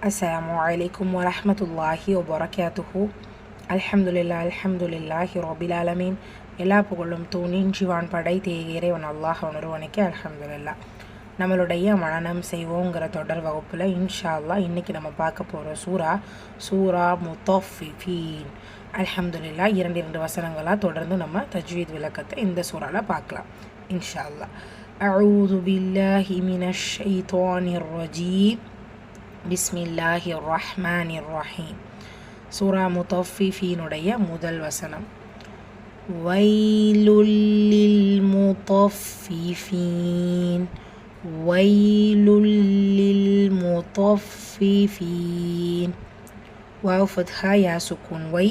Assalamualaikum warahmatullahi wabarakatuhu. அல்ஹம்துலில்லாஹி ரபில் ஆலமீன். எல்லா புகழும் தூணின்றிவான் படை தேகிறேவன் அல்லாஹ் உணர்வனுக்கு அல்ஹம்துலில்லா. நம்மளுடைய மனனம் செய்வோங்கிற தொடர் வகுப்பில் இன்ஷா அல்லாஹ் இன்றைக்கி நம்ம பார்க்க போகிற சூரா முத்தஃபிஃபீன். அல்ஹம்துலில்லா. இரண்டு வசனங்களாக தொடர்ந்து நம்ம தஜ்வீத் விளக்கத்தை இந்த சூறாவில் பார்க்கலாம் இன்ஷா அல்லாஹ். அஊது பில்லாஹி மினஷ் ஷைத்தானிர் ரஜீம். பிஸ்மில்லாஹிர் ரஹ்மானிர் ரஹீம். சூரா முத்தஃபிஃபீனுடைய முதல் வசனம். வைலுல் லில் முத்தஃபிஃபீன். வைலுல் லில் முத்தஃபிஃபீன். வாவ் ஃபத்ஹா யா சுக்கூன். வை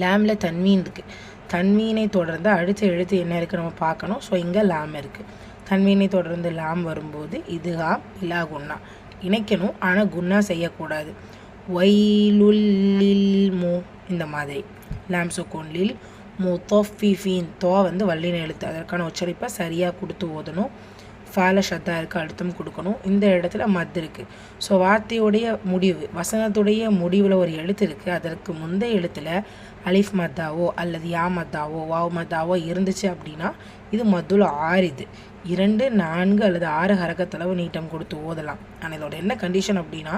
லாமில் தன்வீன் இருக்குது. தன்வீனை தொடர்ந்து அடுத்த எழுத்து என்ன இருக்குது நம்ம பார்க்கணும். ஸோ இங்கே லாம் இருக்குது. தன்வீனை தொடர்ந்து லாம் வரும்போது இதுஹாம் இலா குன்னா இணைக்கணும், ஆனால் குன்னா செய்யக்கூடாது. வைலுல் லில் மு இந்த மாதிரி லாம் சுக்கூன் லில் முத்தஃபிஃபீன். தோ வந்து வல்லின எழுத்து, அதற்கான உச்சரிப்பை சரியாக கொடுத்து ஓதணும். ஃபால ஷத்தா இருக்குது, அழுத்தம் கொடுக்கணும். இந்த இடத்துல மத் இருக்குது. ஸோ வார்த்தையுடைய முடிவு, வசனத்துடைய முடிவில் ஒரு எழுத்து இருக்குது. அதற்கு முந்தைய எழுத்தில் அலிஃப் மத்தாவோ அல்லது யா மத்தாவோ வாவ் மத்தாவோ இருந்துச்சு அப்படின்னா இது மத்துல் ஆரிது. 2, 4 அல்லது 6 ஹரக்கத்தளவு நீட்டம் கொடுத்து ஓதலாம். ஆனால் இதோட என்ன கண்டிஷன் அப்படின்னா,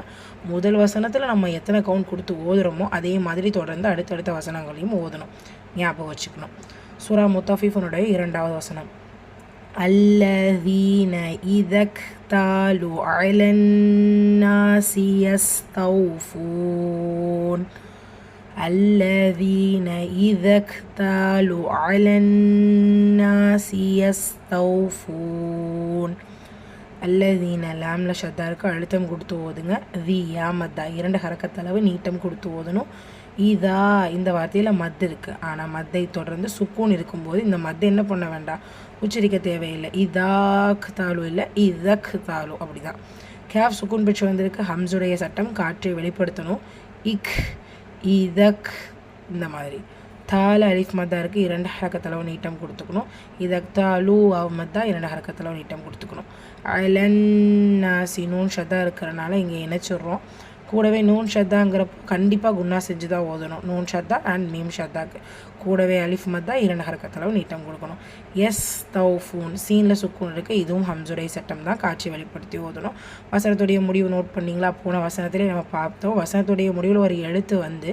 முதல் வசனத்தில் நம்ம எத்தனை கவுண்ட் கொடுத்து ஓதுறோமோ அதே மாதிரி தொடர்ந்து அடுத்தடுத்த வசனங்களையும் ஓதணும். ஞாபகம் வச்சுக்கணும். சூரா முத்தஃபிஃபீனுடைய 2வது வசனம். அல்லதீன இதக்தாலு அலன்னாசி யஸ்தௌஃபூன். الذين إذا اكتالوا على الناس يستوفون. الذين லாம்ல ஷத்தாருக்கு அழுத்தம் கொடுத்து ஓதுங்க. தி யா மத்தா 2 ஹரக்கத்தளவு நீட்டம் கொடுத்து ஓதணும். இதா இந்த வார்த்தையில் மத் இருக்குது, ஆனால் மத்தை தொடர்ந்து சுக்கூன் இருக்கும்போது இந்த மத்தை என்ன பண்ண வேண்டாம், உச்சரிக்க தேவையில்லை. இதாக் தாலு இல்லை, இதக் தாலு அப்படி தான். கேஃப் சுக்கூன் பிச்சு வந்திருக்கு. ஹம்ஸுடைய சட்டம் காற்றை வெளிப்படுத்தணும். இக் இதக் இந்த மாதிரி. தால அலிஃப் மத்தா இருக்குது, 2 ஹரக்கத்தளவு நீட்டம் கொடுத்துக்கணும். இதக் தாலு அவ் மத்தா 2 ஹரக்கத்தளவு நீட்டம் கொடுத்துக்கணும். அலன்னாசி நூன் ஷத்தா இருக்கிறனால இங்கே இணைச்சிட்றோம். கூடவே நூன் ஷத்தாங்கிறப்போ கண்டிப்பாக குன்னா செஞ்சு தான் ஓதணும். நூன் ஷத்தா அண்ட் மீம் ஷத்தாக்கு கூடவே அலிஃப் மத்தா 2 ஹரக்கத்தளவு நீட்டம் கொடுக்கணும். எஸ் தௌஃபூன் சீனில் சுக்கூன் இருக்குது. இதுவும் ஹம்சுரை சட்டம் தான், காட்சி வெளிப்படுத்தி ஓதணும். வசனத்துடைய முடிவு நோட் பண்ணிங்களா? போன வசனத்திலே நம்ம பார்த்தோம். வசனத்துடைய முடிவில் ஒரு எழுத்து வந்து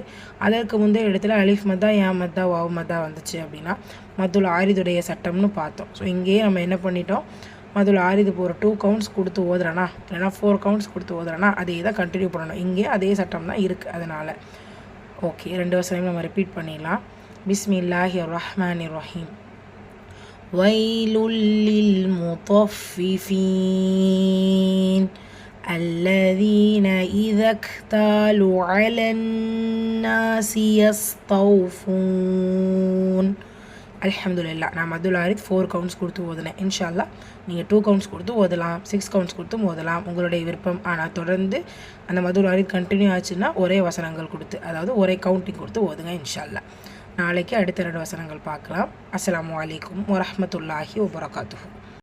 அதற்கு முந்தைய எழுத்துல அலிஃப் மத்தா யா மத்தா வாவ் மத்தா வந்துச்சு அப்படின்னா மத்துல் ஆரிதுடைய சட்டம்னு பார்த்தோம். ஸோ இங்கேயே நம்ம என்ன பண்ணிட்டோம், மதுல ஆரிது போகிற 2 கவுண்ட்ஸ் கொடுத்து ஓதுறனா இல்லைனா 4 கவுண்ட்ஸ் கொடுத்து ஓதுறனா அதே தான் கண்டினியூ பண்ணணும். இங்கே அதே சட்டம் தான் இருக்குது. அதனால் ஓகே, 2 வசனங்களும் நம்ம ரிப்பீட் பண்ணிடலாம். பிஸ்மில்லாஹிர் ரஹ்மானிர் ரஹீம். வைலுல் லில் முத்தஃபிஃபீன் الذين إذا اكتالوا على الناس يستوفون. அல்ஹம்துலில்லா. நான் மதுல் ஆரித் 4 கவுண்ட்ஸ் கொடுத்து ஓதுனேன். இன்ஷால்லா நீங்கள் 2 கவுண்ட்ஸ் கொடுத்து ஓதலாம், 6 கவுண்ட்ஸ் கொடுத்து ஓதலாம், உங்களுடைய விருப்பம். ஆனால் தொடர்ந்து அந்த மதுல் ஆரித் கண்டினியூ ஆச்சுன்னா ஒரே வசனங்கள் கொடுத்து, அதாவது ஒரே கவுண்டிங் கொடுத்து ஓதுங்க இன்ஷால்லா. நாளைக்கு அடுத்த 2 வசனங்கள் பார்க்கலாம். அஸ்ஸலாமு அலைக்கும் வரஹ்மத்துல்லாஹி வபரகாத்துஹு.